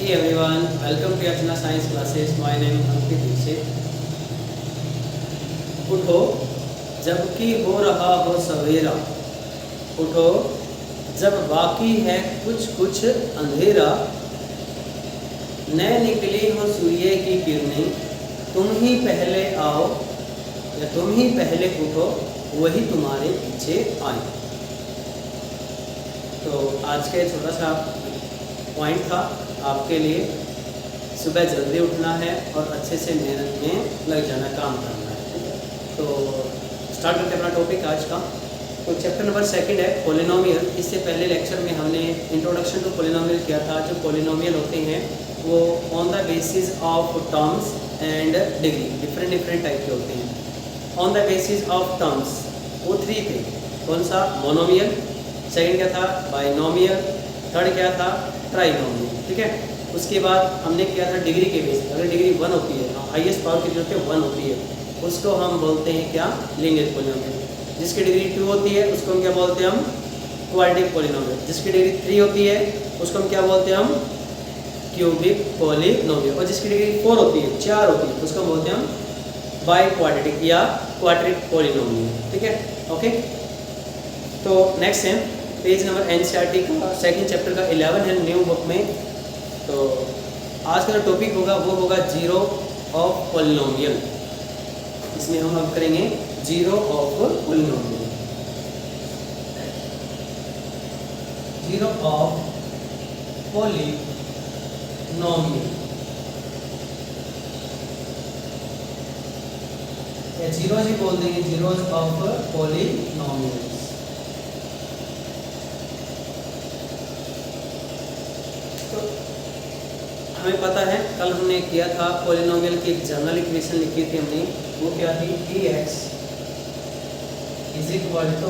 Hey everyone, welcome to Archana Science classes. My name is Ankit Dixit. उठो जबकि हो रहा हो सवेरा, उठो जब बाकी है कुछ कुछ अंधेरा, नए निकली हो सूर्य की किरणें, तुम ही पहले आओ या तुम ही पहले उठो, वही तुम्हारे पीछे आए। तो आज का छोटा सा पॉइंट था आपके लिए, सुबह जल्दी उठना है और अच्छे से मेहनत में लग जाना, काम करना है। तो स्टार्ट करते हैं अपना टॉपिक आज का। तो चैप्टर नंबर 2 है पॉलिनोमियल। इससे पहले लेक्चर में हमने इंट्रोडक्शन टू पॉलिनोमियल किया था। जो पॉलिनोमियल होते हैं वो on the basis of terms and degree, different type के होते हैं। On the basis of terms वो 3 थे। कौन सा? मोनोमियल, सेकंड क्या था? बाइनोमियल, थर्ड क्या था? ट्राइनोमियल। ठीक है। उसके बाद हमने किया था डिग्री के बेस। अगर डिग्री 1 होती है, हाईएस्ट पावर की जो होती है 1 होती है, उसको हम बोलते हैं क्या? Linear polynomial. जिसकी डिग्री 2 होती है उसको हम क्या बोलते हैं? हम क्वाड्रेटिक पॉलिनोमियल। जिसकी डिग्री 3 होती है उसको हम क्या बोलते हैं? हम क्यूबिक पॉलिनोमियल। और जिसकी डिग्री 4 होती है, 4 होती है, उसको बोलते हैं हम बाई क्वाड्रेटिक या क्वाड्रेटिक पॉलिनोमियल। ठीक है, ओके। तो नेक्स्ट है पेज नंबर एनसीईआरटी का 2nd चैप्टर का 11 है न्यू बुक में। तो आज का जो टॉपिक होगा वो होगा जीरो ऑफ पॉलिनोमियल। इसमें हम अब करेंगे zero of polynomial. Zero of polynomial या जीरोज ही बोल देंगे, जीरोज ऑफ पॉलिनोमियल। हमें पता है कल हमने किया था पॉलिनोमियल की एक जनरल इक्वेशन लिखी थी हमने। वो क्या थी? dx is equal to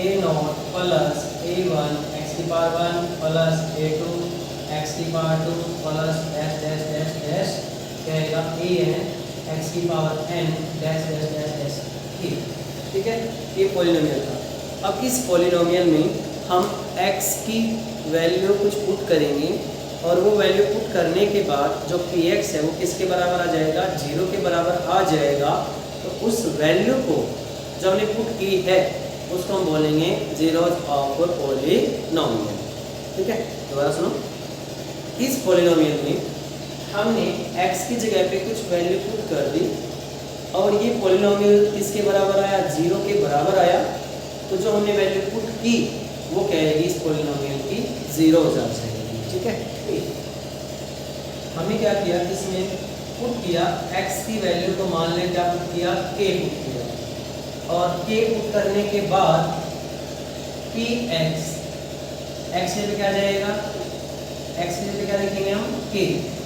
a0 plus a1 x की पावर 1 प्लस a2 x की power 2 plus dash dash dash dash क्या आएगा? an x की power n dash dash dash dash. ठीक है, ये पॉलिनोमियल था। अब इस पॉलिनोमियल में हम x की वैल्यू कुछ पुट करेंगे और वो वैल्यू पुट करने के बाद जो px है वो किसके बराबर आ जाएगा? 0 के बराबर आ जाएगा। तो उस वैल्यू को जो हमने पुट की है उसको हम बोलेंगे जीरोज ऑफ पॉलिनोमियल। ठीक है, दोबारा सुनो। इस पॉलिनोमियल में हमने x की जगह पे कुछ वैल्यू पुट कर दी और ये पॉलिनोमियल किसके बराबर आया? 0 के बराबर आया। तो जो हमने वैल्यू पुट की वो क्या आएगी? इस पॉलिनोमियल की जीरोज आ जाएगी। ठीक है, हमने क्या किया? इसमें पुट किया x की वैल्यू को, मान लें क्या पुट किया? k पुट किया और k पुट करने के बाद px x पे क्या जाएगा? x पे क्या लिखेंगे हम? k।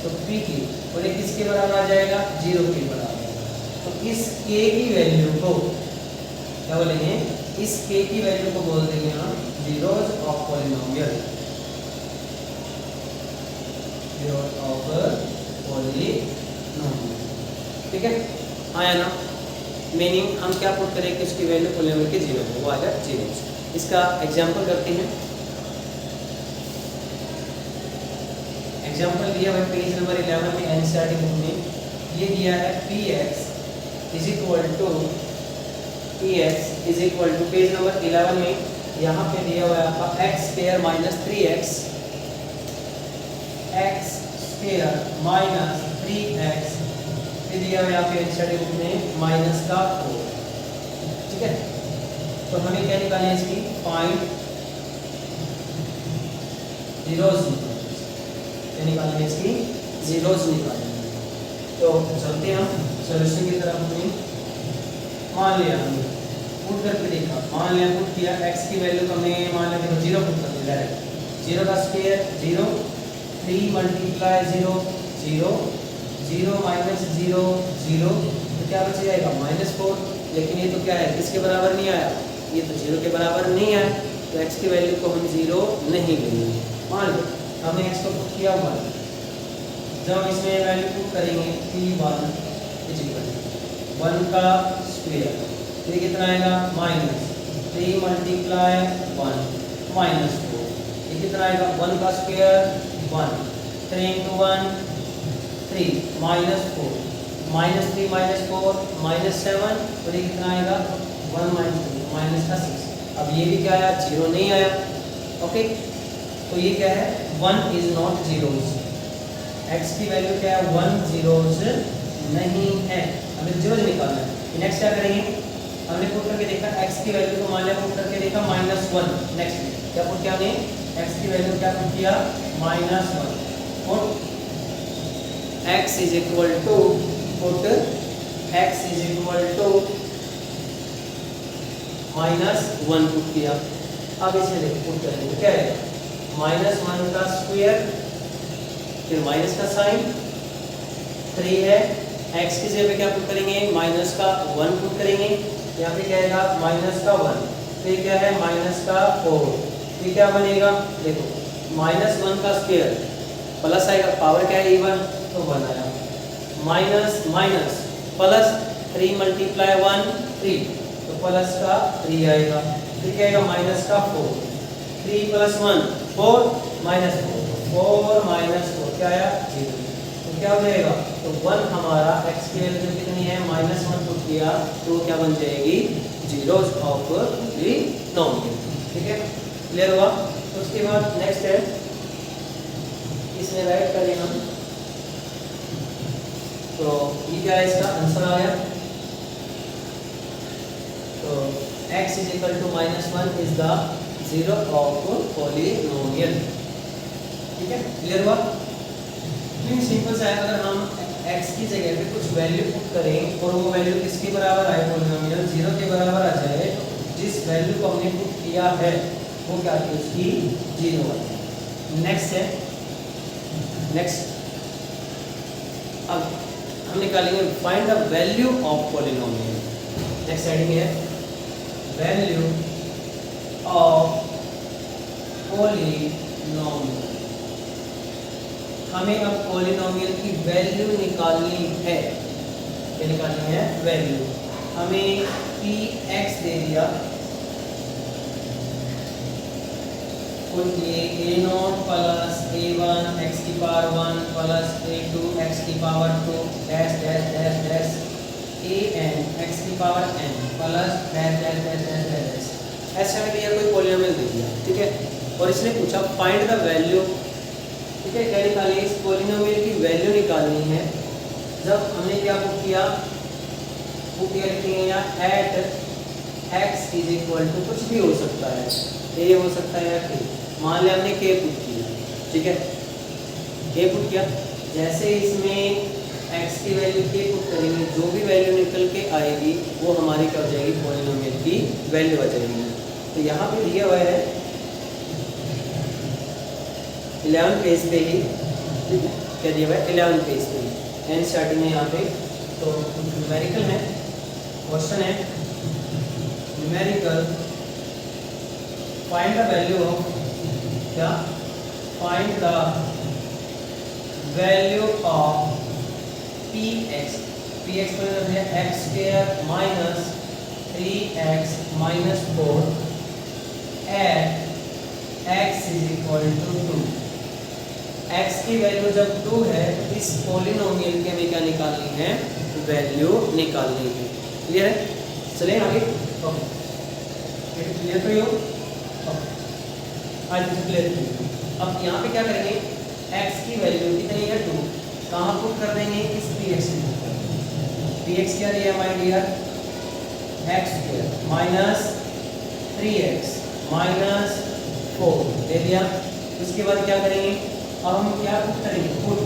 तो p की और ये किसके बराबर आ जाएगा? 0 के बराबर। तो इस k की वैल्यू को क्या बोलेंगे? इस k की वैल्यू को बोल देंगे हम zeros of polynomial. Of polynomial. ठीक है, आया ना? मीनिंग हम क्या पुट करें कि उसकी वैल्यू पॉलिनोमियल की 0 है, वो आएगा 0। इसका एग्जांपल करते हैं। एग्जांपल दिया हुआ पेज नंबर 11 में एनसीईआरटी बुक में। ये दिया है px is equal to page number 11 में यहाँ पे दिया हुआ है आपका x² minus 3x minus 3x, फिर दिया हुआ यहाँ पे एनसीईआरटी बुक में माइनस का 4। ठीक है, तो हमें क्या निकालना है? इसकी फाइंड जीरोज निकालना है, इसकी जीरोज निकालना है। तो चलते हैं हम सॉल्यूशन की तरफ में। मान लिया हमने पुट करके देखा, मान लिया पुट किया x की वैल्यू को हमने मान लिया 0 पुट कर दिया डायरेक्ट। 0 का स्क्वायर 0, 3 मल्टीप्लाई 0 0, 0 माइनस 0 0, तो क्या बच जाएगा? -4। लेकिन ये तो क्या है? किसके बराबर नहीं आया? ये तो 0 के बराबर नहीं आया। तो x की वैल्यू को हम 0 नहीं लेंगे। मान लो हमने x को पुट किया 1। जब हम इसमें वैल्यू पुट करेंगे p1 इज इक्वल 1 का स्क्वायर, तो ये कितना आएगा? -3 मल्टीप्लाई 1 -4, ये कितना आएगा? 1 का square 1 3 into 1 3 minus 4 minus 3 minus 4 minus 7 तो ये कितना आएगा 1 minus 3 minus का 6। अब ये भी क्या आया 0 नहीं आया। ओके तो ये क्या है 1 is not zeros। x की वैल्यू क्या है 1 zeros नहीं है, हमें zeros निकालना है। नेक्स्ट क्या करेंगे हमने पुट करके देखा x की वैल्यू को मान लिया पुट करके देखा -1। नेक्स्ट क्या पुट किया हमने x की वैल्यू क्या पुट किया -1 और x is equal to put x is equal to -1 put किया। अब इसे देखो पुट करेंगे क्या है -1 का स्क्वायर फिर माइनस का साइन 3 है x की जगह पे क्या पुट करेंगे माइनस का 1 पुट करेंगे, यहाँ पे क्या आएगा माइनस का 1 फिर क्या है माइनस का 4 फिर क्या बनेगा देखो -1 का स्क्वायर प्लस आएगा पावर क्या है इवन तो 1 आया माइनस माइनस प्लस 3 मल्टीप्लाई 1 3 तो प्लस का 3 आएगा फिर क्या आएगा माइनस का 4 3 प्लस 1 4 माइनस 4 माइनस 4 क्या आया 0 तो क्या हो जाएगा तो 1 हमारा x की वैल्यू कितनी है -1 पुट किया तो क्या बन जाएगी zeros ऑफ द नॉमिनल। ठीक है क्लियर हुआ। तो उसके बाद नेक्स्ट है इसमें राइट करें हम तो ये क्या है इसका आंसर आ गया तो x is equal to -1 is the zero of polynomial। ठीक है क्लियर हुआ। सिंपल सा है अगर हम x की जगह पे कुछ वैल्यू पुट करें और वो वैल्यू किसके बराबर आए पॉलिनोमियल 0 के बराबर आ जाए जिस वैल्यू को हमने पुट किया है वो क्या है उसकी 0 है। नेक्स्ट है नेक्स्ट अब हम निकालेंगे find the value of polynomial. Next heading है वैल्यू ऑफ पॉलिनोमियल। हमें अब पॉलिनोमियल की वैल्यू निकालनी है। क्या निकालनी है वैल्यू। हमें px दे दिया तो ये a0 प्लस a1 x की पावर 1 प्लस a2 x की power 2 dash dash dash dash an x की power n plus dash dash dash dash dash ऐसा में दिया कोई पॉलिनोमियल दे दिया। ठीक है और इसने पूछा फाइंड द वैल्यू। ठीक है क्या निकालिए इस पॉलिनोमियल की वैल्यू निकालनी है। जब हमने क्या पुट किया लिखेंगे यहाँ at x is equal to कुछ भी हो सकता है a हो सकता है या k। मान लिया हमने k पुट किया। ठीक है k पुट किया जैसे इसमें x की वैल्यू k पुट करेंगे जो भी वैल्यू निकल के आएगी वो हमारी क्या हो जाएगी पॉलिनोमियल की वैल्यू आ जाएगी। तो यहाँ पे दिया हुआ है 11 पेज पे ही क्या दिया हुआ है 11 पेज पे ही एंड स्टार्टिंग में यहाँ पे तो न्यूमेरिकल है क्वेश्चन है numerical find the value of क्या find the value of px px को है x square minus 3x minus 4 at x is equal to 2। x की वैल्यू जब 2 है तो इस पॉलिनोमियल के हमें क्या निकालनी है वैल्यू निकालनी है। क्लियर है चलिए आगे ओके क्लियर तो हो आज क्लियर। अब यहाँ पे क्या करेंगे x की वैल्यू कितनी है 2 कहाँ पुट कर देंगे इस px में। px क्या दिया my dear x square minus 3x minus 4 दे दिया। उसके बाद क्या करेंगे अब हम क्या पुट करेंगे put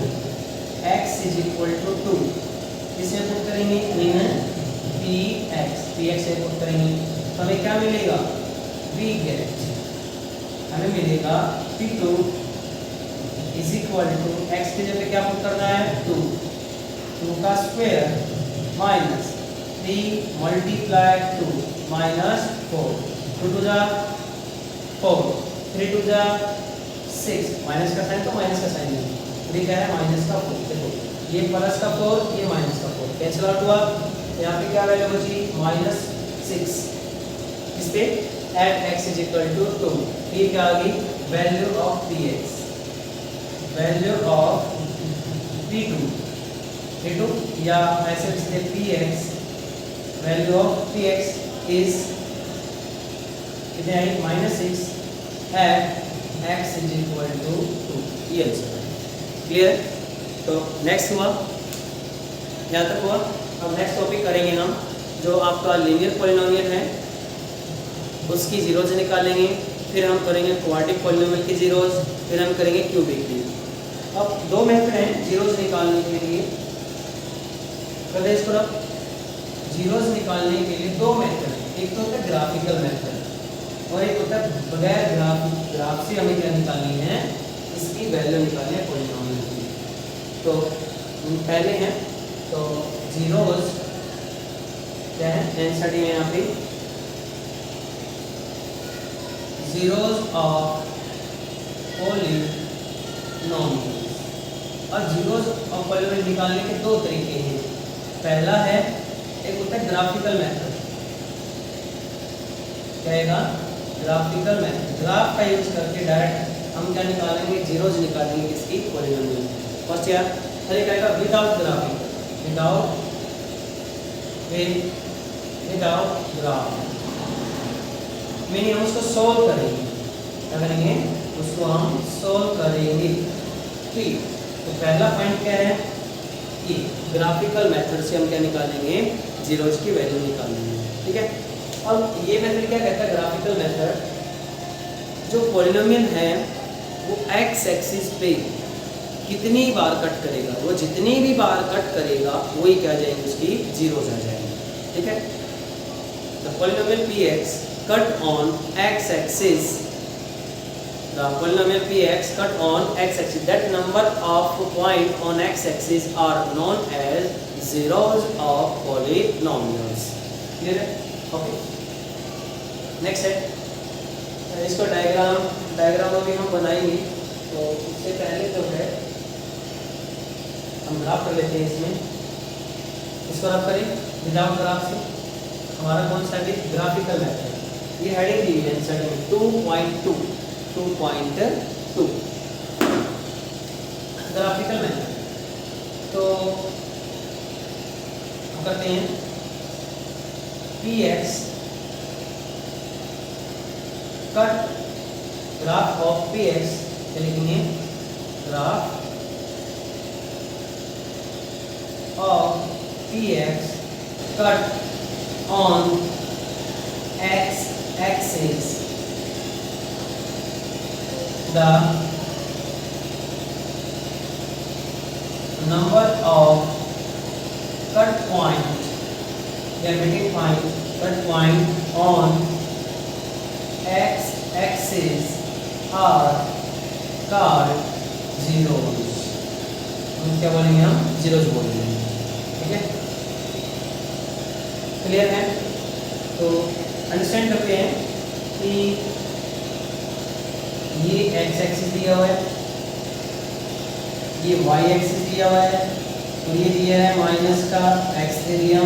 x is equal to 2 इसमें पुट करेंगे इन px से पुट करेंगे तो हमें क्या मिलेगा we get हमें मिलेगा p2 is equal to x की जगह क्या पुट करना है 2 का स्क्वायर माइनस 3 मल्टीप्लाई 2 माइनस 4 2 टू जा 4 3 टू जा 6 माइनस का साइन तो माइनस का साइन नहीं 3 क्या है माइनस का 4। देखो ये प्लस का 4 ये माइनस का 4 कैंसिल आउट हुआ। यहाँ पे क्या वैल्यू बची -6 इस पे at x is equal to 2 ये क्या आ गई value of px। Value of P2 या ऐसे लिखते Px, value of Px is कितने आई -6 at x is equal to 2। ये आंसर है। क्लियर? तो नेक्स्ट हुआ, यहाँ तक हुआ। अब नेक्स्ट टॉपिक करेंगे हम, जो आपका लीनियर पॉलिनोमियल है उसकी जीरोज निकालेंगे, फिर हम करेंगे क्वाड्रेटिक पॉलिनोमियल की जीरोज, फिर हम करेंगे क्यूबिक की। अब दो मेथड हैं जीरोज निकालने के लिए, कर इसको अब जीरोज निकालने के लिए दो मेथड हैं। एक तो होता है ग्राफिकल मेथड और एक होता है बगैर ग्राफ से हमें क्या निकालनी है, इसकी वैल्यू निकालनी है पॉलिनोमियल की। तो पहले हैं तो जीरोज क्या है, आंसर है यहाँ पे जीरोज ऑफ पॉलिनोमियल। और जीरोज ऑफ पॉलिनोमियल निकालने के दो तरीके हैं। पहला है, एक होता है ग्राफिकल मेथड, क्या है ग्राफिकल मेथड। ग्राफ का यूज करके डायरेक्ट हम क्या निकालेंगे, जीरोज निकालेंगे इसकी पॉलिनोमियल। फर्स्ट यार अरे कहेगा without graphical, without graph meaning हम उसको सोल्व करेंगे। क्या करेंगे, उसको हम सोल्व करेंगे। ठीक, तो पहला पॉइंट क्या है कि ग्राफिकल मेथड से हम क्या निकालेंगे, जीरोज की वैल्यू निकालेंगे। ठीक है, अब ये मेथड क्या कहता है, ग्राफिकल मेथड, जो पॉलिनोमियल है वो एक्स एक्सिस पे कितनी बार कट करेगा, वो जितनी भी बार कट करेगा वही क्या जाएंगे, उसकी जीरोज आ जाएंगे। ठीक है, the polynomial px cut on x axis, the polynomial px cut on x axis, that number of point on x axis are known as zeros of polynomials. Clear है? Okay. Next है, इसको diagram अभी हम बनाएंगे। तो इससे पहले जो है हम ग्राफ कर लेते हैं। इसको रब करें विदाउट ग्राफ से। हमारा कौन सा है, ग्राफिकल मेथड। ये हेडिंग दी है आंसर में 2.2 ग्राफिकल मेथड। तो हम करते हैं px cut graph of px, लिखेंगे graph of px cut on x axis, the number of cut point, cut point on x axis are called zeros। हम क्या बोलेंगे, हम जीरोज बोलेंगे। ठीक है, क्लियर है? तो अंडरस्टैंड करते हैं कि ये एक्स एक्सिस दिया हुआ है, ये वाई एक्सिस दिया हुआ है, और ये दिया है माइनस का एक्स दे दिया,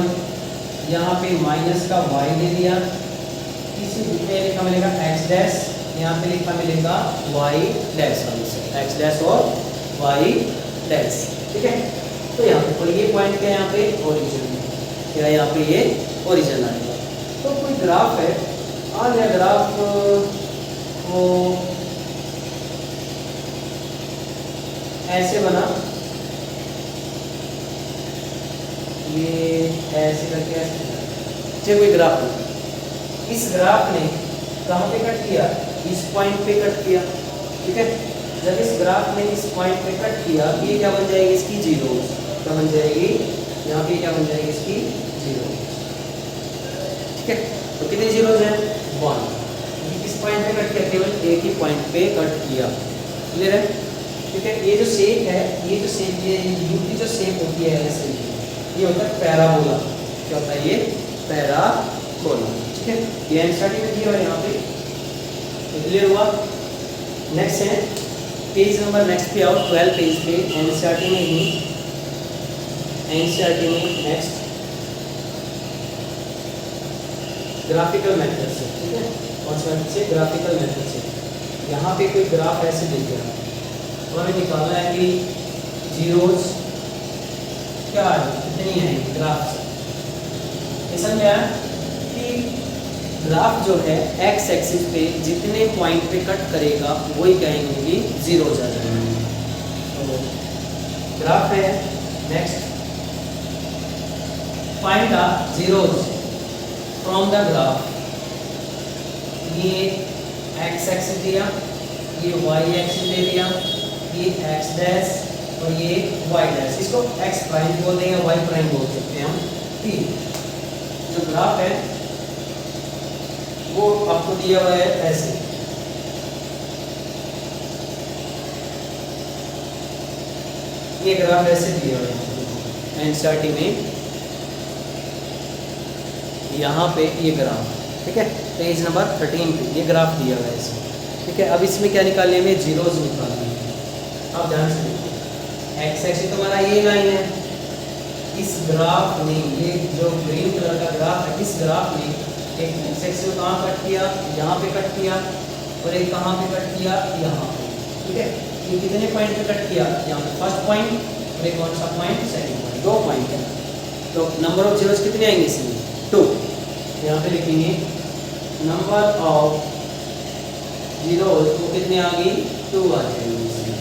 यहाँ पे माइनस का वाई दे दिया। इसी में लिखा मिलेगा एक्स डैश, यहाँ पे लिखा मिलेगा वाई डैश, एक्स डैश और वाई डैश। ठीक है, तो यहाँ पे और ये पॉइंट क्या है, यहाँ पे ओरिजिन, क्या यहाँ पे ये ओरिजिन आएगा। तो कोई ग्राफ है, आ गया ग्राफ वो ऐसे बना, ये ऐसे करके ऐसे कोई ग्राफ है। इस ग्राफ ने कहाँ पे कट किया, इस पॉइंट पे कट किया। ठीक है, जब इस ग्राफ ने इस पॉइंट पे कट किया, ये क्या बन जाएगी, इसकी जीरो। क्या बन जाएगी, यहाँ पे क्या बन जाएगी, इसकी जीरो। ठीक है, तो कितने जीरोज हैं, 1। किस पॉइंट पे कट किया, केवल एक ही पॉइंट पे कट किया। क्लियर है? ठीक है, ये जो शेप है, ये जो शेप, ये यू की जो शेप होती है ऐसे, ये होता है पैराबोला। क्या होता है, ये पैराबोला। ठीक है, ये एनसीईआरटी में दिया हुआ है यहाँ पे। क्लियर हुआ? नेक्स्ट है पेज नंबर, नेक्स्ट पे आओ, 12 पेज पे एनसीईआरटी में ही, एनसीईआरटी में नेक्स्ट ग्राफिकल मेथड से। ठीक है, कौन सा से, ग्राफिकल मेथड से। यहाँ पे कोई ग्राफ ऐसे दिख गया हमें निकालना है कि जीरोज क्या है, कितनी है ग्राफ से। ऐसा क्या है कि ग्राफ जो है एक्स एक्सिस पे जितने पॉइंट पे कट करेगा वही कहेंगे कि जीरोज आ जाएंगे। तो ग्राफ है। Next, find the zeros from the graph. ये एक्स एक्सिस दिया, ये वाई एक्सिस दे दिया, ये एक्स डैश और ये वाई डैश। इसको एक्स प्राइम बोल देंगे, वाई प्राइम बोल सकते हैं हम। ठीक, जो ग्राफ है वो आपको दिया हुआ है ऐसे। ये ग्राफ ऐसे दिया हुआ है एनसीईआरटी में, यहाँ पे ये ग्राफ, ठीक है, पेज नंबर 13 पे ये ग्राफ दिया हुआ है इसमें, ठीक है। अब इसमें क्या निकालने में, जीरोज निकालने हैं। अब ध्यान से देखो, एक्स एक्सिस तुम्हारा ये लाइन है, इस ग्राफ में ये जो ग्रीन कलर का ग्राफ है, इस ग्राफ में एक एक्स एक्सिस को कहाँ कट किया, यहाँ पे कट किया, और एक कहाँ पे कट किया, यहाँ पे, ठीक है। ये कितने पॉइंट पे कट किया, यहाँ पे फर्स्ट पॉइंट और एक कौन सा पॉइंट, सेकंड पॉइंट, 2 पॉइंट है। तो नंबर ऑफ जीरोज कितने आएंगे इसमें, 2। यहाँ पे लिखेंगे नंबर ऑफ जीरोज वो कितने आ गई, 2 आ जाएंगे इसमें,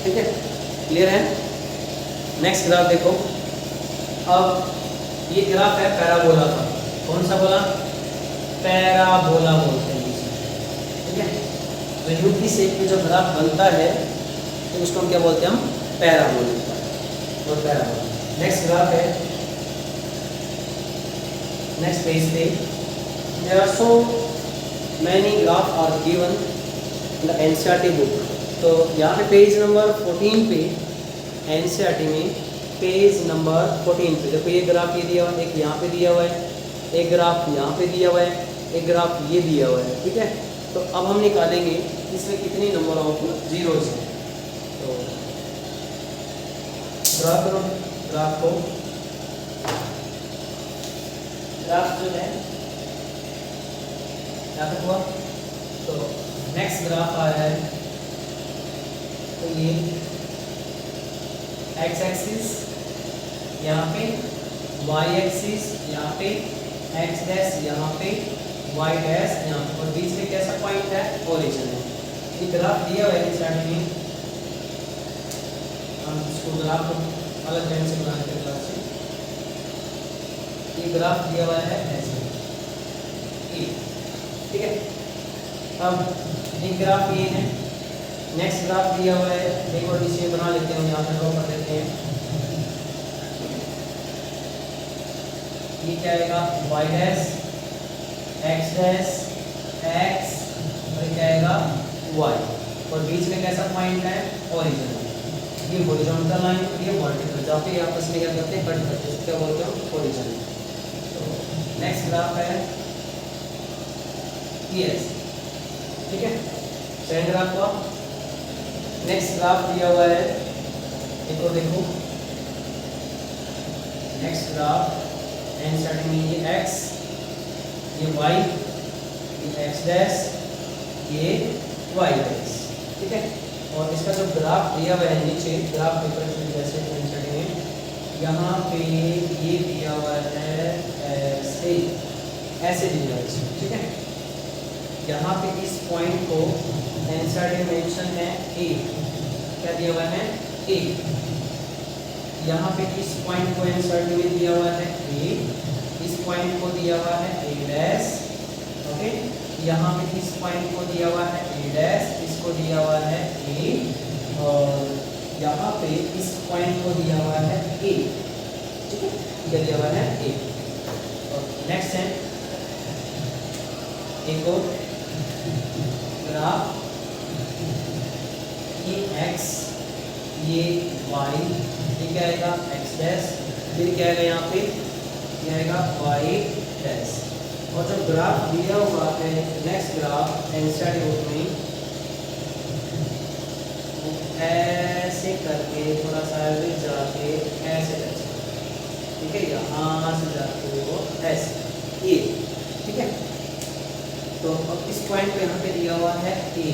ठीक है। क्लियर है। नेक्स्ट ग्राफ देखो। अब ये ग्राफ है पैराबोला का। कौन सा बोला, पैराबोला बोलते हैं इसे, ठीक है। तो यूपी शेप में जो ग्राफ बनता है तो उसको हम क्या बोलते हैं, हम पैराबोला और पैराबोला। नेक्स्ट ग्राफ है, नेक्स्ट पेज पे, there are so many graph are given in the NCERT book. तो यहाँ पे पेज नंबर 14 पे, एनसीईआरटी में पेज नंबर 14 पे देखो, ये ग्राफ ये दिया हुआ है, एक यहाँ पे दिया हुआ है, एक ग्राफ यहाँ पे दिया हुआ है, एक ग्राफ ये दिया हुआ है, ठीक है। तो अब हम निकालेंगे इसमें कितनी नंबर ऑफ जीरोज हैं। तो ड्रा करो ग्राफ को। ग्राफ जो है यहाँ पे हुआ, तो नेक्स्ट ग्राफ आ रहा है, तो ये एक्स एक्सिस यहाँ पे, वाई एक्सिस यहाँ पे, एक्स डैश यहाँ पे, वाई डैश यहाँ पे, और बीच में कैसा पॉइंट है, ओरिजिन है। ये ग्राफ दिया हुआ है स्टार्टिंग में, हम इसको ग्राफ अलग लाइन से बनाते हैं ग्राफ से। ये ग्राफ दिया हुआ है ऐसे, ठीक है। अब एक ग्राफ ये है, नेक्स्ट ग्राफ दिया हुआ है, एक और इसे बना लेते हैं, यहाँ पे ड्रॉ कर देते हैं। ये क्या आएगा, y dash, x dash, x, और क्या आएगा, वाई, और बीच में कैसा पॉइंट है, ओरिजिन। ये हॉरिजॉन्टल लाइन और ये वर्टिकल, जहाँ पे आपस में क्या करते हैं, कट करते हैं, क्या बोलते हैं, ओरिजिन। तो नेक्स्ट ग्राफ है यस, ठीक है, सेकंड ग्राफ हुआ। नेक्स्ट ग्राफ दिया हुआ है, एक और देखो, नेक्स्ट ग्राफ एंड स्टार्टिंग में ये x, ये y, ये x डैश, ये y डैश, ठीक है। और इसका जो ग्राफ दिया हुआ है नीचे ग्राफ पेपर में, जैसे एंड स्टार्टिंग में यहाँ पे ये दिया हुआ है ऐसे, ऐसे दिया हुआ है, ठीक है। यहाँ पे इस पॉइंट को आंसर डायमेंशन है a, क्या दिया हुआ है a। यहाँ पे इस पॉइंट को आंसर में दिया हुआ है a, इस पॉइंट को दिया हुआ है a डैश, ओके। यहाँ पे इस पॉइंट को दिया हुआ है a डैश, इसको दिया हुआ है a, और यहाँ पे इस पॉइंट को दिया हुआ है a, ठीक है, क्या दिया हुआ है a। और नेक्स्ट है एक और ग्राफ, ये x, ये y, ये क्या आएगा x डैश, फिर क्या आएगा यहाँ पे, क्या आएगा y डैश। और जो ग्राफ दिया हुआ है नेक्स्ट ग्राफ आंसर में ऐसे करके थोड़ा सा आगे जाके ऐसे टच, ठीक है, यहाँ से जाके वो ऐसे, ये, ठीक है। तो अब इस पॉइंट पे यहाँ पे दिया हुआ है a,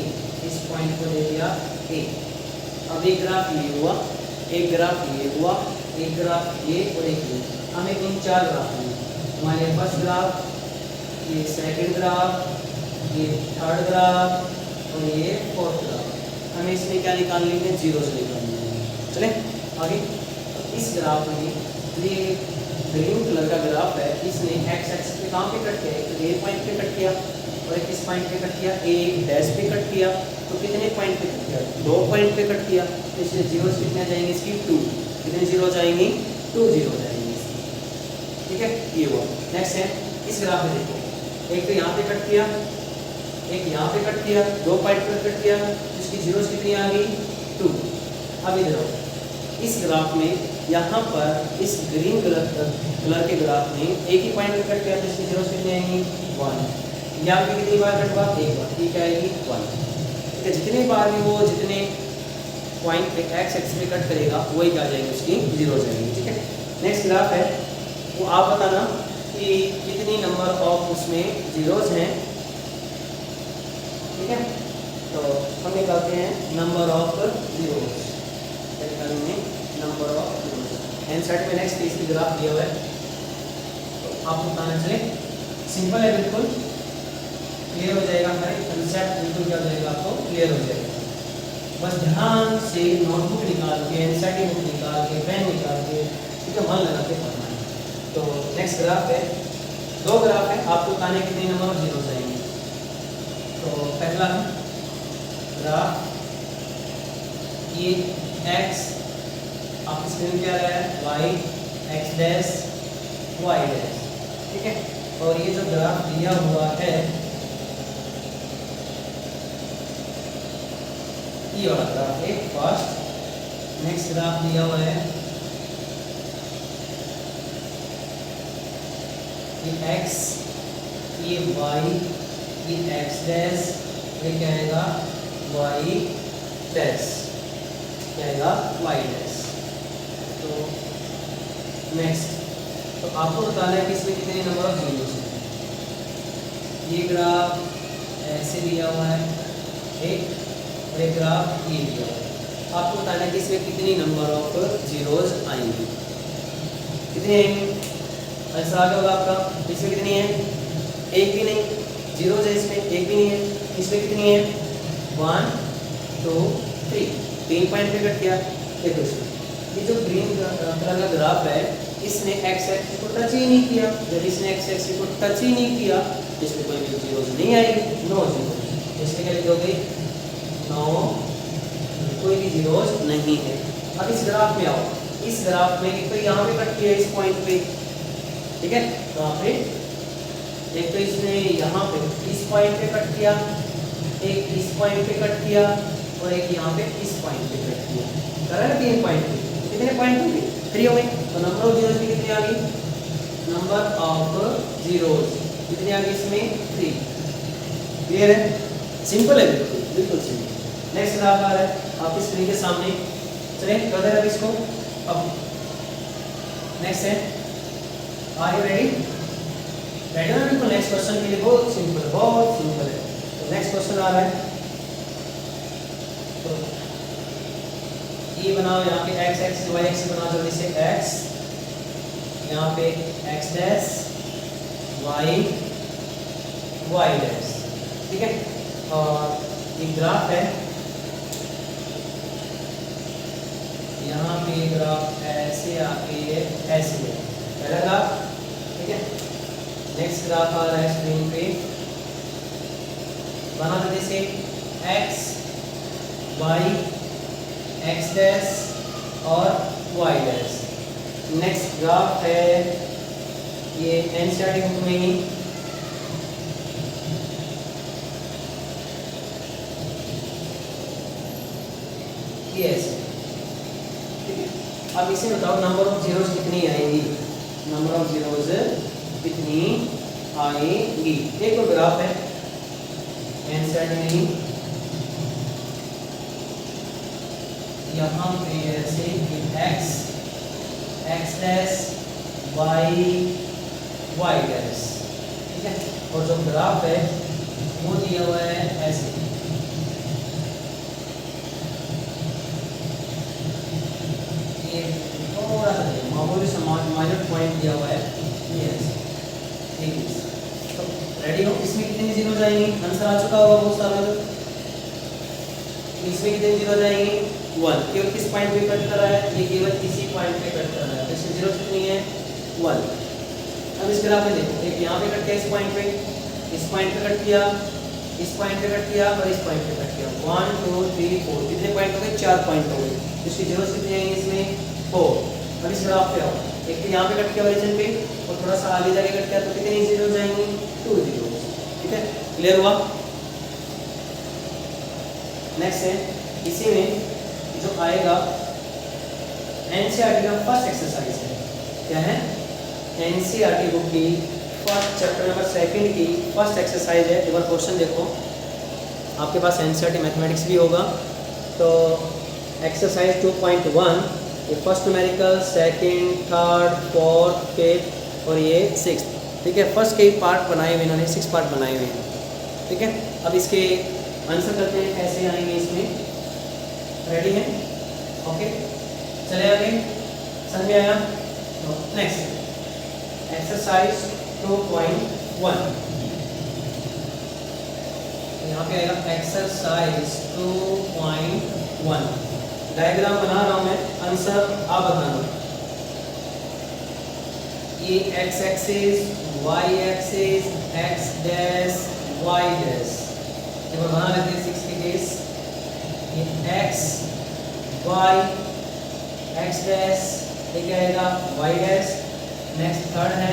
इस पॉइंट को दे दिया a, अब एक ग्राफ ये हुआ, एक ग्राफ ये हुआ, एक ग्राफ ये और एक ये, हमें इन 4 ग्राफ में हमारे फर्स्ट ग्राफ, ये सेकंड ग्राफ, ये थर्ड ग्राफ और ये फोर्थ ग्राफ, हमें इसमें क्या निकाल लेंगे, जीरोस निकाल लेंगे। चले आगे। इस ग्राफ में ये ग्रीन कलर का ग्राफ है, इसने एक्स एक्सिस पे कहाँ पे कट किया, एक ए पॉइंट पे कट किया और एक इस पॉइंट पे कट किया, एक डैश पे कट किया, तो कितने पॉइंट पे कट किया, 2 पॉइंट पे कट किया, तो इसलिए जीरोस कितने जाएंगे इसकी 2, कितने जीरो जाएंगी, 2 जीरो जाएंगे इसकी। ठीक है, ये हुआ। नेक्स्ट है इस ग्राफ में देखो, एक तो यहाँ पे कट किया, एक यहाँ पे कट किया, 2 पॉइंट पे कट किया, इसकी जीरोस कितनी आ गई, 2। अब इधर आओ, इस ग्राफ में यहाँ पर इस ग्रीन कलर के ग्राफ में एक ही पॉइंट पे कट किया, तो इसकी जीरोस कितनी आएंगी, 1। यहाँ पे कितनी बार कट हुआ, एक बार, ठीक आएगी 1। ठीक है, जितनी बार भी वो जितने पॉइंट पे एक्स एक्सिस पे कट करेगा वही क्या जाएंगे, उसकी जीरो जाएंगी। ठीक है, नेक्स्ट ग्राफ है, वो आप बताना कि कितनी नंबर ऑफ उसमें जीरोस हैं। ठीक है, तो हम निकालते हैं नंबर ऑफ जीरोस, निकालेंगे नंबर ऑफ जीरोस। एनसीईआरटी में नेक्स्ट इसकी ग्राफ दिया हुआ है, तो आपको बताना चले, सिंपल है, बिल्कुल क्लियर हो जाएगा, हमारे कंसेप्ट बिल्कुल क्या हो जाएगा, आपको क्लियर हो जाएगा। बस ध्यान से नोटबुक निकाल के, एनसीईआरटी बुक निकाल के, पेन निकाल के, ठीक है, मन लगा के पढ़ना है। तो नेक्स्ट ग्राफ है, 2 ग्राफ है, आपको बताने कितने नंबर ऑफ जीरोस आएंगे। तो पहला ग्राफ, ये एक्स आपकी स्क्रीन पे आ रहा है, y x dash y dash. ठीक है, और ये जो ग्राफ दिया हुआ है, ये वाला ग्राफ है फर्स्ट। नेक्स्ट ग्राफ दिया हुआ है, ये एक्स, ये वाई, ये एक्स डैश, ये क्या आएगा, वाई डैश, क्या आएगा, वाई डैश। तो नेक्स्ट, तो आपको बताना है कि इसमें कितने नंबर ऑफ जीरोस हैं। ये ग्राफ ऐसे दिया हुआ है एक, और एक ग्राफ ये दिया हुआ है, आपको बताना है कि इसमें कितनी नंबर ऑफ जीरोस आएंगे, कितने आएंगे। ऐसा आ गया होगा आपका, इसमें कितनी है, एक भी नहीं, जीरोस है इसमें, एक भी नहीं है, इसमें कितनी है, 1 2 3, 3 पॉइंट पे कट किया। देखो इसमें ये जो ग्रीन कलर का ग्राफ है, इसने एक्स एक्सिस को टच ही नहीं किया, जब इसने एक्स एक्सिस को टच ही नहीं किया, इसमें कोई भी जीरोस नहीं आएगी, 9 जीरो, इसमें क्या लिखोगे, 9, कोई भी जीरोस नहीं है। अब इस ग्राफ में आओ, इस ग्राफ में एक तो यहाँ पे कट किया इस पॉइंट पे, ठीक है, तो पे एक तो इसने यहाँ पे इस पॉइंट पे कट किया, एक इस पॉइंट पे कट किया और एक यहाँ पे इस पॉइंट पे कट किया, करेक्ट। 3 पॉइंट पे कितने पॉइंट हो गए, 3 हो गए। तो नंबर ऑफ जीरोस कितनी आ गई, नंबर ऑफ जीरोस कितनी आ गई इसमें, 3। क्लियर है, सिंपल है, बिल्कुल बिल्कुल सिंपल। नेक्स्ट ग्राफ आ रहा है आपकी स्क्रीन के सामने, चलिए कर दे अब इसको। अब नेक्स्ट है, आर यू रेडी, रेडी ना, बिल्कुल। नेक्स्ट क्वेश्चन के लिए बहुत सिंपल, बहुत सिंपल है। तो नेक्स्ट क्वेश्चन आ रहा है, तो ये बनाओ, यहाँ पे एक्स एक्स वाई एक्स बनाओ जल्दी से, एक्स यहाँ पे x dash, y y dash, ठीक है। और ये ग्राफ है, यहाँ पे ग्राफ ऐसे आके ऐसे है, पहला ग्राफ, ठीक है। नेक्स्ट ग्राफ आ रहा है स्क्रीन पे, बना देते से एक्स वाई एक्स डैश और वाई डैश। नेक्स्ट ग्राफ है, ये एनसीईआरटी बुक में ही ये ऐसे, ठीक है। अब इसे बताओ नंबर ऑफ जीरोस कितनी आएंगी, नंबर ऑफ जीरोस कितनी आएंगी। एक तो ग्राफ है एनसीईआरटी में ही, यहाँ पे ऐसे x x dash y y dash, ठीक है। और जो ग्राफ है वो दिया हुआ है ऐसे, माइनर पॉइंट दिया हुआ है, यस ठीक है। तो रेडी हो? इसमें कितने जीरो जाएंगे? आंसर आ चुका होगा बहुत सारा। इसमें कितने जीरो जाएंगे? 1। केवल किस पॉइंट पे कट कर रहा है? ये केवल इसी पॉइंट पे कट कर रहा है, तो इसमें जीरो कितनी है? 1। अब इस ग्राफ में देखो, एक यहाँ पे कट किया, इस पॉइंट पे, इस पॉइंट पे कट किया, इस पॉइंट पे कट किया और इस पॉइंट पे कट किया। 1 2 3 4 कितने पॉइंट हो गए? 4 पॉइंट हो गए। इसकी जीरो कितनी आएंगे इसमें? 4। अब इस ग्राफ पे आओ, एक तो यहाँ पे कट किया ओरिजिन पे और थोड़ा सा आगे जाके कट किया, तो कितने जीरो जाएंगे? 2 जीरो। ठीक है, क्लियर हुआ? नेक्स्ट है, इसी में जो आएगा एनसीईआरटी का फर्स्ट एक्सरसाइज है। क्या है? एनसीईआरटी बुक की फर्स्ट चैप्टर नंबर 2 की फर्स्ट एक्सरसाइज है। एक बार क्वेश्चन देखो, आपके पास एनसीईआरटी मैथमेटिक्स भी होगा। तो एक्सरसाइज 2.1, ये first numerical, second, third, fourth, fifth और ये सिक्स्थ। ठीक है, फर्स्ट के पार्ट बनाए हुए इन्होंने, 6 पार्ट बनाए हुए हैं। ठीक है, अब इसके आंसर करते हैं कैसे आएंगे इसमें। रेडी है? ओके, चले आगे, समझ में आया? नेक्स्ट एक्सरसाइज 2.1, यहाँ पे आएगा एक्सरसाइज 2.1। डायग्राम बना रहा हूँ मैं, आंसर आप बताना। ये x axis, y axis, x dash, y dash, ये बना लेते हैं 6 के केस। ये एक्स वाई एक्स डैश, ये क्या आएगा? Y dash. नेक्स्ट थर्ड है,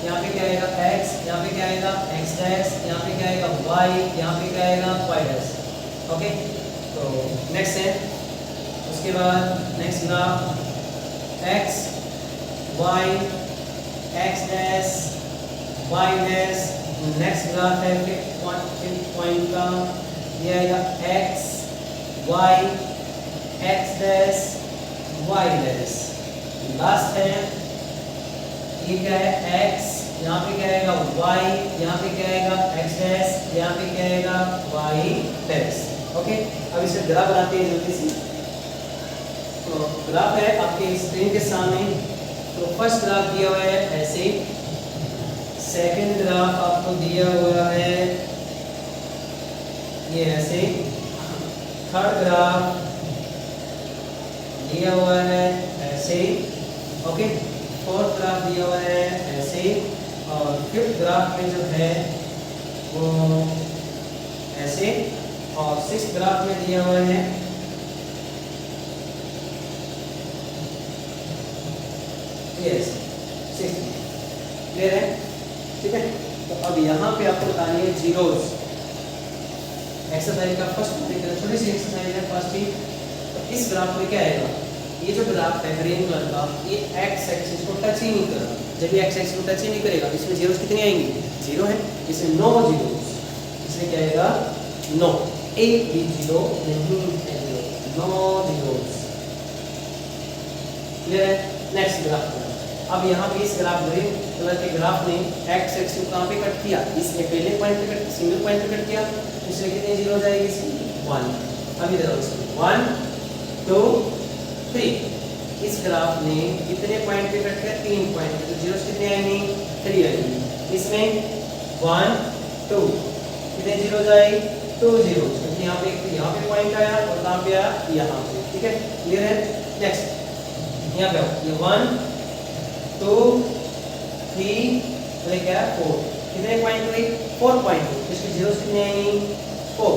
यहाँ पे क्या आएगा? एक्स, यहाँ पे क्या आएगा? एक्स डैश, यहाँ पे क्या आएगा? वाई, यहाँ पे क्या आएगा? Y dash. ओके, तो नेक्स्ट है, उसके बाद next graph x y x dash y dash. Next graph है फिफ्थ पॉइंट का, ये आएगा x y x dash y dash. Last है, ये क्या है? एक्स, यहाँ पे क्या आएगा? वाई, यहाँ पे क्या आएगा? एक्स डैश, यहाँ पे क्या आएगा? Y dash. ओके, अब इसे ग्राफ बनाते हैं जल्दी से। तो ग्राफ है आपके स्क्रीन के सामने। तो फर्स्ट ग्राफ दिया हुआ है ऐसे, सेकंड ग्राफ आपको दिया हुआ है ये ऐसे, थर्ड ग्राफ दिया हुआ है ऐसे। ओके, फोर्थ ग्राफ दिया हुआ है ऐसे, और फिफ्थ ग्राफ में जो है वो ऐसे, और सिक्स्थ ग्राफ में दिया हुआ है ये ऐसे। सिक्स्थ, क्लियर है? ठीक है, तो अब यहाँ पे आपको बतानी है जीरोस। एक्सरसाइज का फर्स्ट छोटी सी एक्सरसाइज है फर्स्ट ही। तो इस ग्राफ में क्या आएगा? ये जो ग्राफ है ग्रीन कलर का, ये एक्स एक्सिस को टच ही नहीं कर रहा। जब ये एक्स एक्सिस को टच ही नहीं करेगा, इसमें जीरोस कितने आएंगे? 0 है, इसमें 9 जीरोस। इसमें क्या आएगा? 9, एक भी जीरो नहीं है, 9 जीरोस। क्लियर है? Next graph. अब यहाँ पे इस ग्राफ ग्रीन कलर के ग्राफ ने एक्स एक्सिस को कहाँ पे कट किया? इस पहले पॉइंट पे कट, सिंगल पॉइंट पे कट किया, इसमें कितने जीरो जाएगी? इसमें 1। अभी देखो इसमें 1 2 3। इस ग्राफ ने कितने पॉइंट पे कट किया? 3 पॉइंट पे, तो जीरोस कितने आएंगे? 3 आएंगे। इसमें 1 2 कितने जीरो जाएगी? 2 जीरो, क्योंकि यहाँ पे पॉइंट आया और कहाँ पे आया? यहाँ पे। ठीक है, क्लियर है? नेक्स्ट यहाँ पे आओ, ये 1 2 3 क्या 4, कितने पॉइंट हुई? 4 पॉइंट हुई, इसकी जीरोस कितने आएंगी? 4।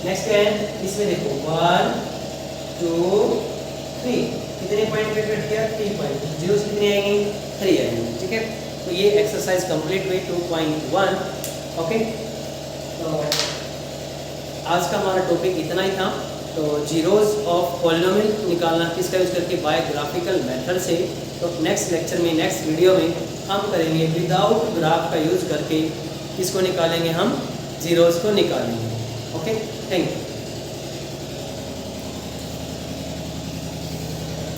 नेक्स्ट है, इसमें देखो 1 2 3, कितने पॉइंट पे कट किया? 3 पॉइंट, जीरोस कितने आएंगी? 3 आएंगी। ठीक है, तो ये एक्सरसाइज कंप्लीट हुई 2.1। ओके, तो आज का हमारा टॉपिक इतना ही था। तो जीरोस ऑफ पॉलिनोमियल निकालना किसका यूज करके? बाय ग्राफिकल मेथड से। तो नेक्स्ट लेक्चर में, नेक्स्ट वीडियो में हम करेंगे विदाउट ग्राफ का यूज करके किसको निकालेंगे? हम जीरोस को निकालेंगे। Okay, thank you.